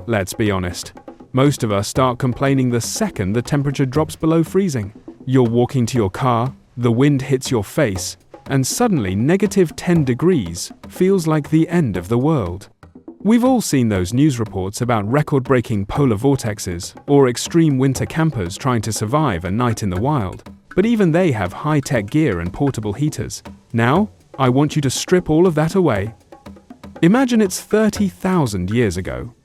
Let's be honest. Most of us start complaining the second the temperature drops below freezing. You're walking to your car, the wind hits your face, and suddenly -10 degrees feels like the end of the world. We've all seen those news reports about record-breaking polar vortexes or extreme winter campers trying to survive a night in the wild, but even they have high-tech gear and portable heaters. Now, I want you to strip all of that away. Imagine it's 30,000 years ago.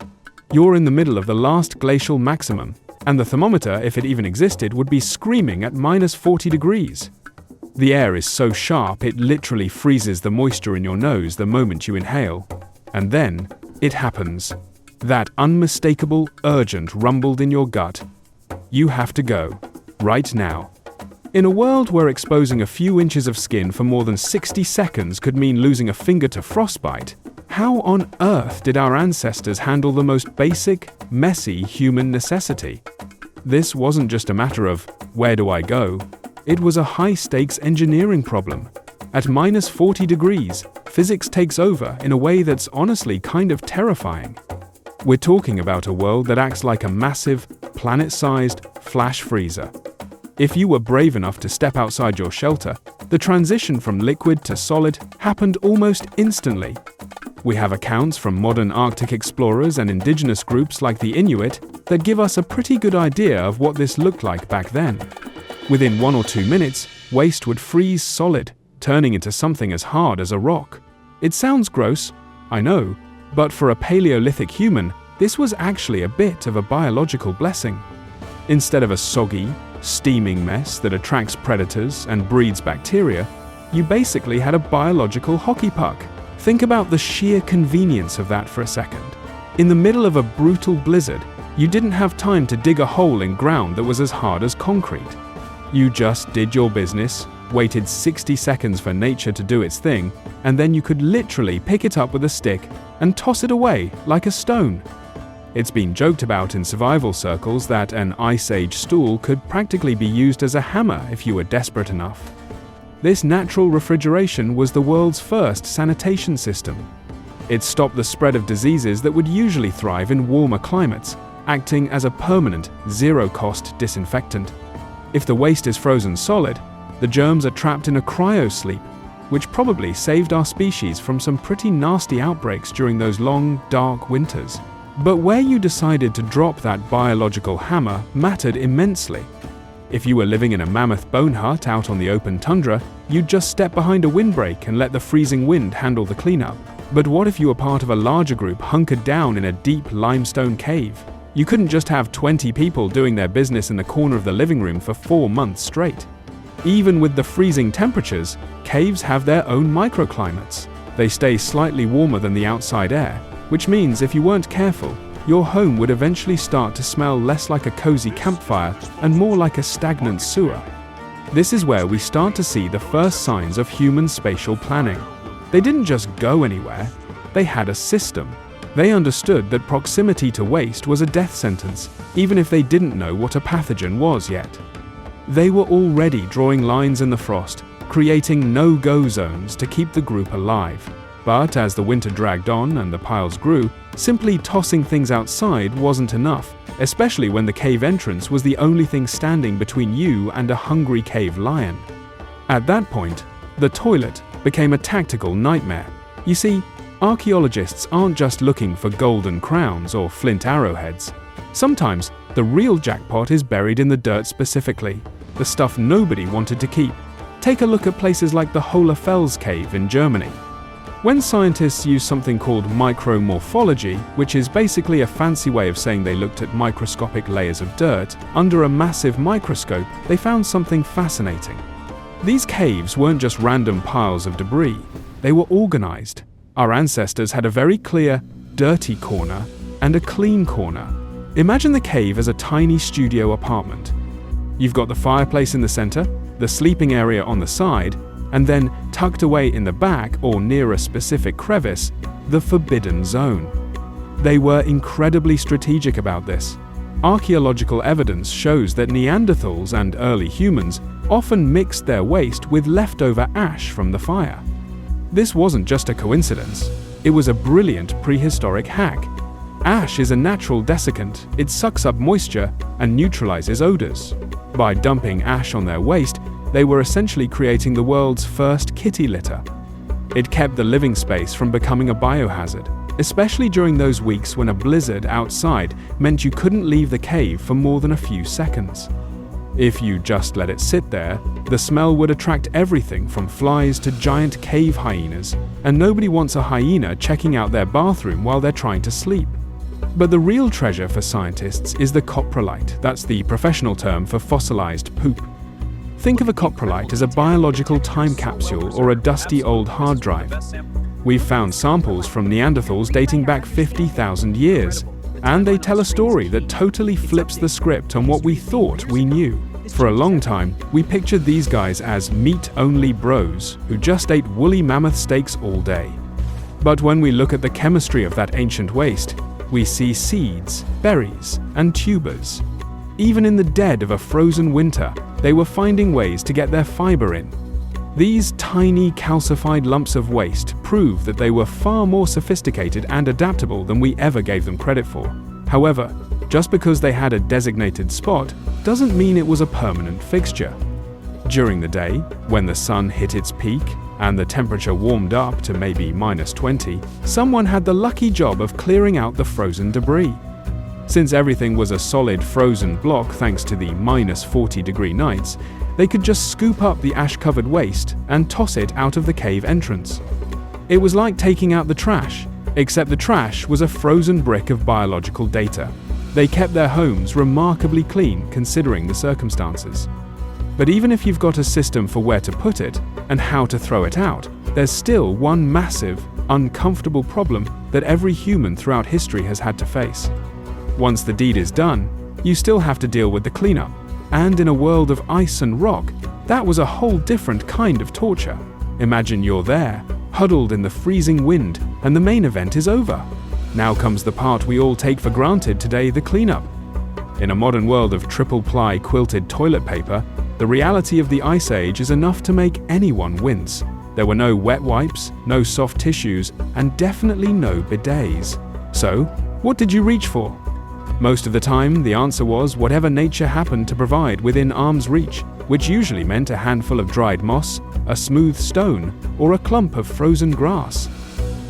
You're in the middle of the last glacial maximum, and the thermometer, if it even existed, would be screaming at -40 degrees. The air is so sharp it literally freezes the moisture in your nose the moment you inhale. And then, it happens. That unmistakable, urgent rumble in your gut. You have to go. Right now. In a world where exposing a few inches of skin for more than 60 seconds could mean losing a finger to frostbite, how on earth did our ancestors handle the most basic, messy human necessity? This wasn't just a matter of, where do I go? It was a high-stakes engineering problem. At -40 degrees, physics takes over in a way that's honestly kind of terrifying. We're talking about a world that acts like a massive, planet-sized flash freezer. If you were brave enough to step outside your shelter, the transition from liquid to solid happened almost instantly. We have accounts from modern Arctic explorers and indigenous groups like the Inuit that give us a pretty good idea of what this looked like back then. Within 1 or 2 minutes, waste would freeze solid, turning into something as hard as a rock. It sounds gross, I know, but for a Paleolithic human, this was actually a bit of a biological blessing. Instead of a soggy, steaming mess that attracts predators and breeds bacteria, you basically had a biological hockey puck. Think about the sheer convenience of that for a second. In the middle of a brutal blizzard, you didn't have time to dig a hole in ground that was as hard as concrete. You just did your business, waited 60 seconds for nature to do its thing, and then you could literally pick it up with a stick and toss it away like a stone. It's been joked about in survival circles that an Ice Age stool could practically be used as a hammer if you were desperate enough. This natural refrigeration was the world's first sanitation system. It stopped the spread of diseases that would usually thrive in warmer climates, acting as a permanent, zero-cost disinfectant. If the waste is frozen solid, the germs are trapped in a cryosleep, which probably saved our species from some pretty nasty outbreaks during those long, dark winters. But where you decided to drop that biological hammer mattered immensely. If you were living in a mammoth bone hut out on the open tundra, you'd just step behind a windbreak and let the freezing wind handle the cleanup. But what if you were part of a larger group hunkered down in a deep limestone cave? You couldn't just have 20 people doing their business in the corner of the living room for 4 months straight. Even with the freezing temperatures, caves have their own microclimates. They stay slightly warmer than the outside air, which means if you weren't careful, your home would eventually start to smell less like a cozy campfire and more like a stagnant sewer. This is where we start to see the first signs of human spatial planning. They didn't just go anywhere, they had a system. They understood that proximity to waste was a death sentence, even if they didn't know what a pathogen was yet. They were already drawing lines in the frost, creating no-go zones to keep the group alive. But as the winter dragged on and the piles grew, simply tossing things outside wasn't enough, especially when the cave entrance was the only thing standing between you and a hungry cave lion. At that point, the toilet became a tactical nightmare. You see, archaeologists aren't just looking for golden crowns or flint arrowheads. Sometimes, the real jackpot is buried in the dirt specifically, the stuff nobody wanted to keep. Take a look at places like the Hohlefels cave in Germany. When scientists use something called micromorphology, which is basically a fancy way of saying they looked at microscopic layers of dirt, under a massive microscope, they found something fascinating. These caves weren't just random piles of debris, they were organized. Our ancestors had a very clear, dirty corner and a clean corner. Imagine the cave as a tiny studio apartment. You've got the fireplace in the center, the sleeping area on the side, and then, tucked away in the back or near a specific crevice, the forbidden zone. They were incredibly strategic about this. Archaeological evidence shows that Neanderthals and early humans often mixed their waste with leftover ash from the fire. This wasn't just a coincidence, it was a brilliant prehistoric hack. Ash is a natural desiccant. It sucks up moisture and neutralizes odors. By dumping ash on their waste, they were essentially creating the world's first kitty litter. It kept the living space from becoming a biohazard, especially during those weeks when a blizzard outside meant you couldn't leave the cave for more than a few seconds. If you just let it sit there, the smell would attract everything from flies to giant cave hyenas, and nobody wants a hyena checking out their bathroom while they're trying to sleep. But the real treasure for scientists is the coprolite. That's the professional term for fossilized poop. Think of a coprolite as a biological time capsule or a dusty old hard drive. We've found samples from Neanderthals dating back 50,000 years, and they tell a story that totally flips the script on what we thought we knew. For a long time, we pictured these guys as meat-only bros who just ate woolly mammoth steaks all day. But when we look at the chemistry of that ancient waste, we see seeds, berries, and tubers. Even in the dead of a frozen winter, they were finding ways to get their fiber in. These tiny calcified lumps of waste prove that they were far more sophisticated and adaptable than we ever gave them credit for. However, just because they had a designated spot doesn't mean it was a permanent fixture. During the day, when the sun hit its peak and the temperature warmed up to maybe -20, someone had the lucky job of clearing out the frozen debris. Since everything was a solid frozen block thanks to the -40-degree nights, they could just scoop up the ash-covered waste and toss it out of the cave entrance. It was like taking out the trash, except the trash was a frozen brick of biological data. They kept their homes remarkably clean considering the circumstances. But even if you've got a system for where to put it and how to throw it out, there's still one massive, uncomfortable problem that every human throughout history has had to face. Once the deed is done, you still have to deal with the cleanup. And in a world of ice and rock, that was a whole different kind of torture. Imagine you're there, huddled in the freezing wind, and the main event is over. Now comes the part we all take for granted today, the cleanup. In a modern world of triple-ply quilted toilet paper, the reality of the Ice Age is enough to make anyone wince. There were no wet wipes, no soft tissues, and definitely no bidets. So, what did you reach for? Most of the time, the answer was whatever nature happened to provide within arm's reach, which usually meant a handful of dried moss, a smooth stone, or a clump of frozen grass.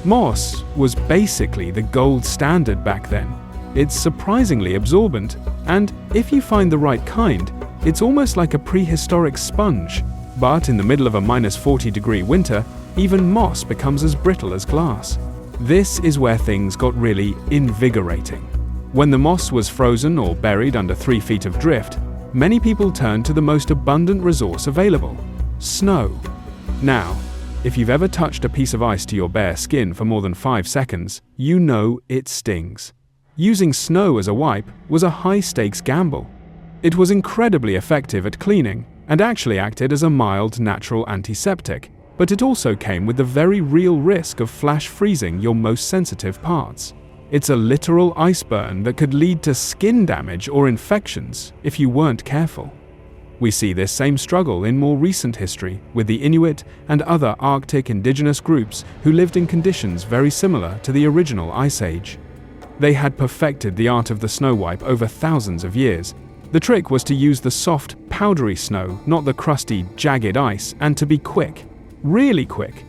Moss was basically the gold standard back then. It's surprisingly absorbent, and if you find the right kind, it's almost like a prehistoric sponge. But in the middle of a -40-degree winter, even moss becomes as brittle as glass. This is where things got really invigorating. When the moss was frozen or buried under 3 feet of drift, many people turned to the most abundant resource available: snow. Now, if you've ever touched a piece of ice to your bare skin for more than 5 seconds, you know it stings. Using snow as a wipe was a high-stakes gamble. It was incredibly effective at cleaning and actually acted as a mild natural antiseptic, but it also came with the very real risk of flash freezing your most sensitive parts. It's a literal ice burn that could lead to skin damage or infections if you weren't careful. We see this same struggle in more recent history with the Inuit and other Arctic indigenous groups who lived in conditions very similar to the original Ice Age. They had perfected the art of the snow wipe over thousands of years. The trick was to use the soft, powdery snow, not the crusty, jagged ice, and to be quick, really quick.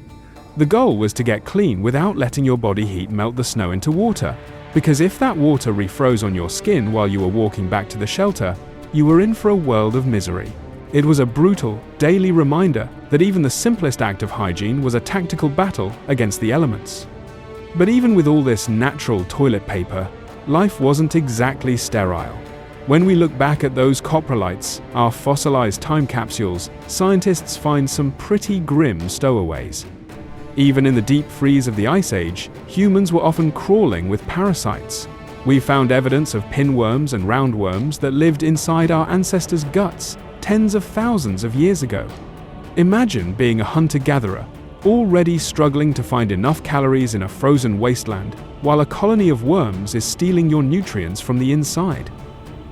The goal was to get clean without letting your body heat melt the snow into water, because if that water refroze on your skin while you were walking back to the shelter, you were in for a world of misery. It was a brutal, daily reminder that even the simplest act of hygiene was a tactical battle against the elements. But even with all this natural toilet paper, life wasn't exactly sterile. When we look back at those coprolites, our fossilized time capsules, scientists find some pretty grim stowaways. Even in the deep freeze of the Ice Age, humans were often crawling with parasites. We found evidence of pinworms and roundworms that lived inside our ancestors' guts tens of thousands of years ago. Imagine being a hunter-gatherer, already struggling to find enough calories in a frozen wasteland, while a colony of worms is stealing your nutrients from the inside.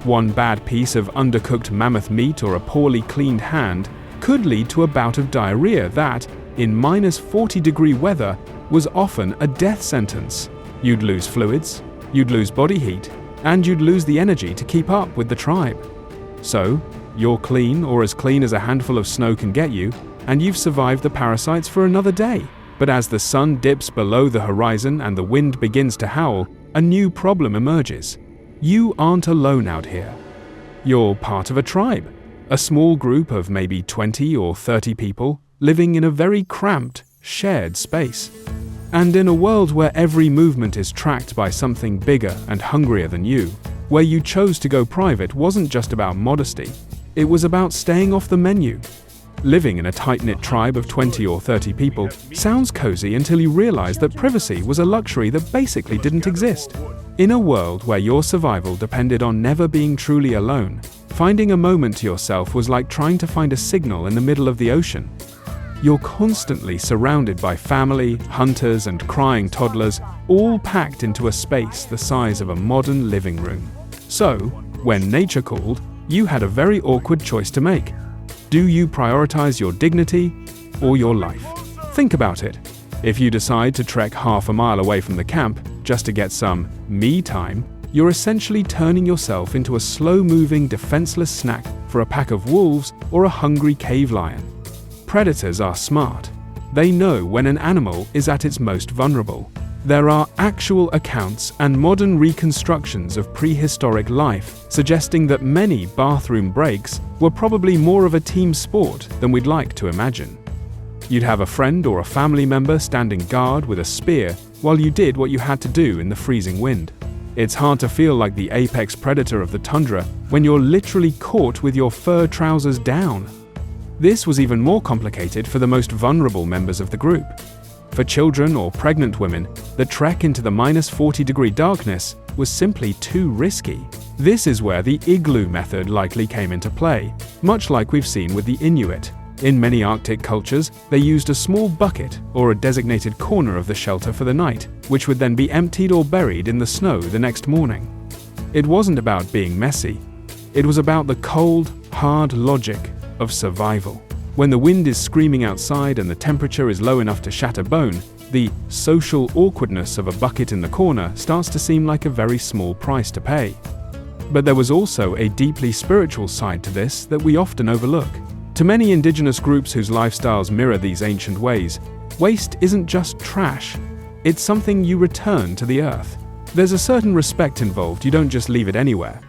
One bad piece of undercooked mammoth meat or a poorly cleaned hand could lead to a bout of diarrhea that, in -40-degree weather, was often a death sentence. You'd lose fluids, you'd lose body heat, and you'd lose the energy to keep up with the tribe. So, you're clean or as clean as a handful of snow can get you, and you've survived the parasites for another day. But as the sun dips below the horizon and the wind begins to howl, a new problem emerges. You aren't alone out here. You're part of a tribe, a small group of maybe 20 or 30 people living in a very cramped, shared space. And in a world where every movement is tracked by something bigger and hungrier than you, where you chose to go private wasn't just about modesty, it was about staying off the menu. Living in a tight-knit tribe of 20 or 30 people sounds cozy until you realize that privacy was a luxury that basically didn't exist. In a world where your survival depended on never being truly alone, finding a moment to yourself was like trying to find a signal in the middle of the ocean. You're constantly surrounded by family, hunters, and crying toddlers, all packed into a space the size of a modern living room. So, when nature called, you had a very awkward choice to make. Do you prioritize your dignity or your life? Think about it. If you decide to trek half a mile away from the camp just to get some me time, you're essentially turning yourself into a slow-moving, defenseless snack for a pack of wolves or a hungry cave lion. Predators are smart. They know when an animal is at its most vulnerable. There are actual accounts and modern reconstructions of prehistoric life suggesting that many bathroom breaks were probably more of a team sport than we'd like to imagine. You'd have a friend or a family member standing guard with a spear while you did what you had to do in the freezing wind. It's hard to feel like the apex predator of the tundra when you're literally caught with your fur trousers down. This was even more complicated for the most vulnerable members of the group. For children or pregnant women, the trek into the -40-degree darkness was simply too risky. This is where the igloo method likely came into play, much like we've seen with the Inuit. In many Arctic cultures, they used a small bucket or a designated corner of the shelter for the night, which would then be emptied or buried in the snow the next morning. It wasn't about being messy. It was about the cold, hard logic of survival. When the wind is screaming outside and the temperature is low enough to shatter bone, the social awkwardness of a bucket in the corner starts to seem like a very small price to pay. But there was also a deeply spiritual side to this that we often overlook. To many indigenous groups whose lifestyles mirror these ancient ways, waste isn't just trash. It's something you return to the earth. There's a certain respect involved. You don't just leave it anywhere.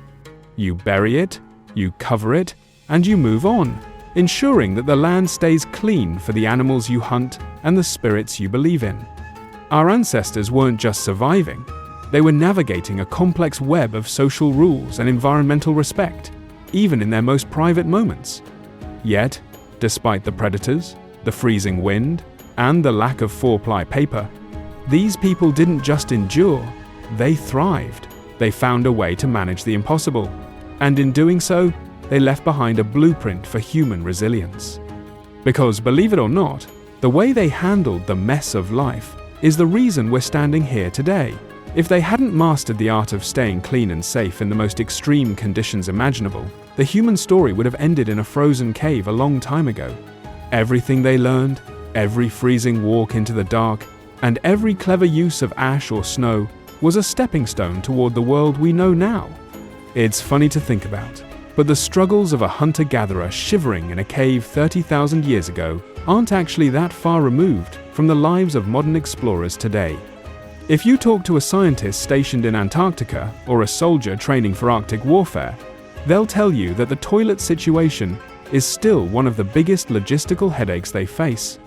You bury it, you cover it, and you move on, ensuring that the land stays clean for the animals you hunt and the spirits you believe in. Our ancestors weren't just surviving, they were navigating a complex web of social rules and environmental respect, even in their most private moments. Yet, despite the predators, the freezing wind, and the lack of 4-ply paper, these people didn't just endure, they thrived. They found a way to manage the impossible, and in doing so, they left behind a blueprint for human resilience. Because, believe it or not, the way they handled the mess of life is the reason we're standing here today. If they hadn't mastered the art of staying clean and safe in the most extreme conditions imaginable, the human story would have ended in a frozen cave a long time ago. Everything they learned, every freezing walk into the dark, and every clever use of ash or snow was a stepping stone toward the world we know now. It's funny to think about, but the struggles of a hunter-gatherer shivering in a cave 30,000 years ago aren't actually that far removed from the lives of modern explorers today. If you talk to a scientist stationed in Antarctica or a soldier training for Arctic warfare, they'll tell you that the toilet situation is still one of the biggest logistical headaches they face.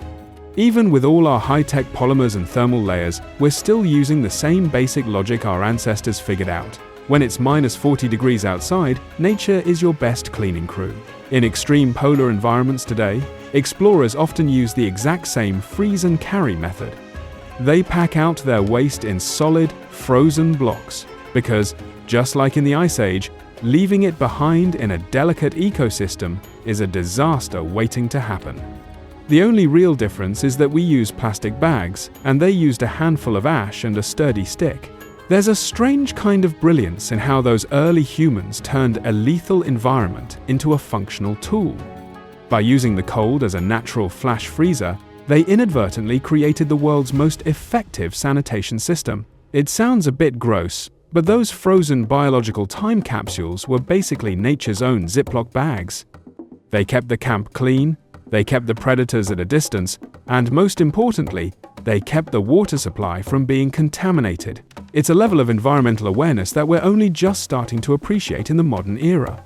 Even with all our high-tech polymers and thermal layers, we're still using the same basic logic our ancestors figured out. When it's -40 degrees outside, nature is your best cleaning crew. In extreme polar environments today, explorers often use the exact same freeze and carry method. They pack out their waste in solid, frozen blocks, because, just like in the Ice Age, leaving it behind in a delicate ecosystem is a disaster waiting to happen. The only real difference is that we use plastic bags, and they used a handful of ash and a sturdy stick. There's a strange kind of brilliance in how those early humans turned a lethal environment into a functional tool. By using the cold as a natural flash freezer, they inadvertently created the world's most effective sanitation system. It sounds a bit gross, But those frozen biological time capsules were basically nature's own Ziploc bags. They kept the camp clean, they kept the predators at a distance, and most importantly, they kept the water supply from being contaminated. It's a level of environmental awareness that we're only just starting to appreciate in the modern era.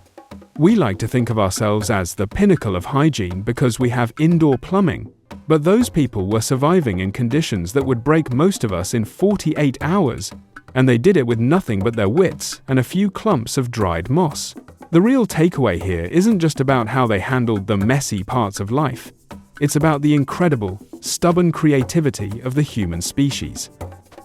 We like to think of ourselves as the pinnacle of hygiene because we have indoor plumbing, but those people were surviving in conditions that would break most of us in 48 hours, and they did it with nothing but their wits and a few clumps of dried moss. The real takeaway here isn't just about how they handled the messy parts of life. It's about the incredible, stubborn creativity of the human species.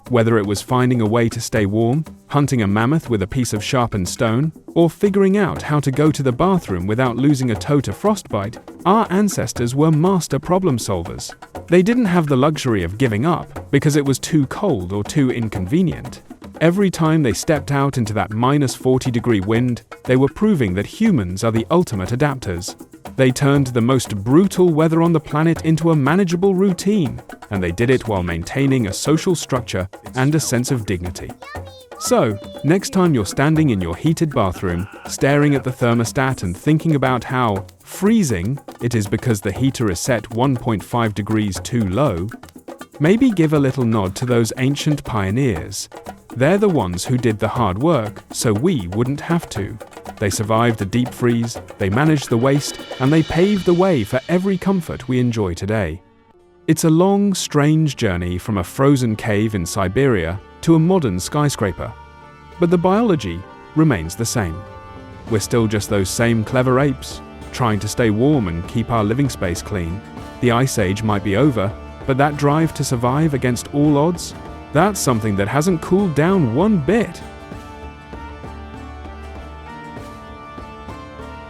Whether it was finding a way to stay warm, hunting a mammoth with a piece of sharpened stone, or figuring out how to go to the bathroom without losing a toe to frostbite, our ancestors were master problem solvers. They didn't have the luxury of giving up because it was too cold or too inconvenient. Every time they stepped out into that -40-degree wind, they were proving that humans are the ultimate adapters. They turned the most brutal weather on the planet into a manageable routine, and they did it while maintaining a social structure and a sense of dignity. So, next time you're standing in your heated bathroom, staring at the thermostat and thinking about how freezing it is because the heater is set 1.5 degrees too low, maybe give a little nod to those ancient pioneers. They're the ones who did the hard work, so we wouldn't have to. They survived a deep freeze, they managed the waste, and they paved the way for every comfort we enjoy today. It's a long, strange journey from a frozen cave in Siberia to a modern skyscraper. But the biology remains the same. We're still just those same clever apes, trying to stay warm and keep our living space clean. The ice age might be over, but that drive to survive against all odds, that's something that hasn't cooled down one bit.